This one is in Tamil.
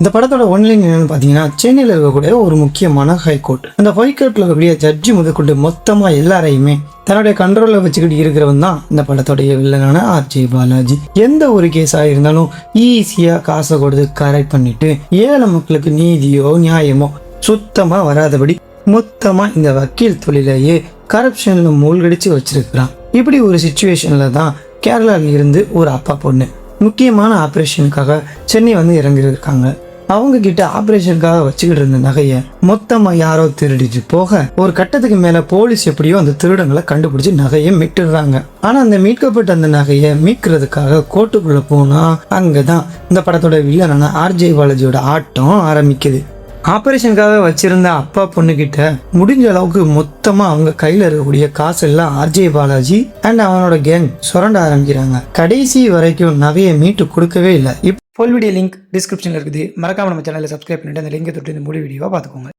இந்த படத்தோட ஒன்லைன் என்னன்னு பார்த்தீங்கன்னா, சென்னையில் இருக்கக்கூடிய ஒரு முக்கியமான ஹைகோர்ட். அந்த ஹைகோர்ட்டில் இருக்கக்கூடிய ஜட்ஜி முதற்கொண்டு மொத்தமாக எல்லாரையுமே தன்னுடைய கண்ட்ரோலில் வச்சுக்கிட்டு இருக்கிறவன் தான் இந்த படத்தோடைய வில்லனான ஆர்ஜே பாலாஜி. எந்த ஒரு கேஸாக இருந்தாலும் ஈஸியாக காசை கொடுத்து கரெக்ட் பண்ணிட்டு ஏழை மக்களுக்கு நீதியோ நியாயமோ சுத்தமாக வராதபடி மொத்தமாக இந்த வக்கீல் தொழிலையே கரப்ஷனில் மூழ்கடிச்சு வச்சிருக்கிறான். இப்படி ஒரு சுச்சுவேஷனில் தான் கேரளாவில் இருந்து ஒரு அப்பா பொண்ணு முக்கியமான ஆப்ரேஷனுக்காக சென்னை வந்து இறங்கியிருக்காங்க. அவங்க கிட்ட ஆப்ரேஷனுக்காக வச்சுக்கிட்டு இருந்த நகையை மொத்தமா யாரோ திருடிட்டு போக ஒரு கட்டத்துக்கு மேல போலீஸ் எப்படியோ அந்த திருடங்களை கண்டுபிடிச்சு நகையை மீட்டுடுறாங்க. ஆனா அந்த மீட்கப்பட்ட அந்த நகையை மீட்கிறதுக்காக கோர்ட்டுக்குள்ள போனா அங்கதான் இந்த படத்தோட வில்லனான ஆர்ஜே பாலாஜியோட ஆட்டம் ஆரம்பிக்குது. ஆப்ரேஷனுக்காக வச்சிருந்த அப்பா பொண்ணு கிட்ட முடிஞ்ச அளவுக்கு மொத்தமா அவங்க கையில இருக்கக்கூடிய காசு எல்லாம் ஆர்ஜே பாலாஜி அண்ட் அவனோட கேங் சுரண்ட ஆரம்பிக்கிறாங்க. கடைசி வரைக்கும் நகையை மீட்டு கொடுக்கவே இல்லை. இப்போ ஃபுல் வீடியோ லிங்க் டிஸ்கிரிப்ஷன்ல இருக்குது. மறக்காம நம்ம சேனலை சப்ஸ்கிரைப் பண்ணிட்டு அந்த லிங்கை தொட்டு இந்த முழு வீடியோவா பார்த்துக்கோங்க.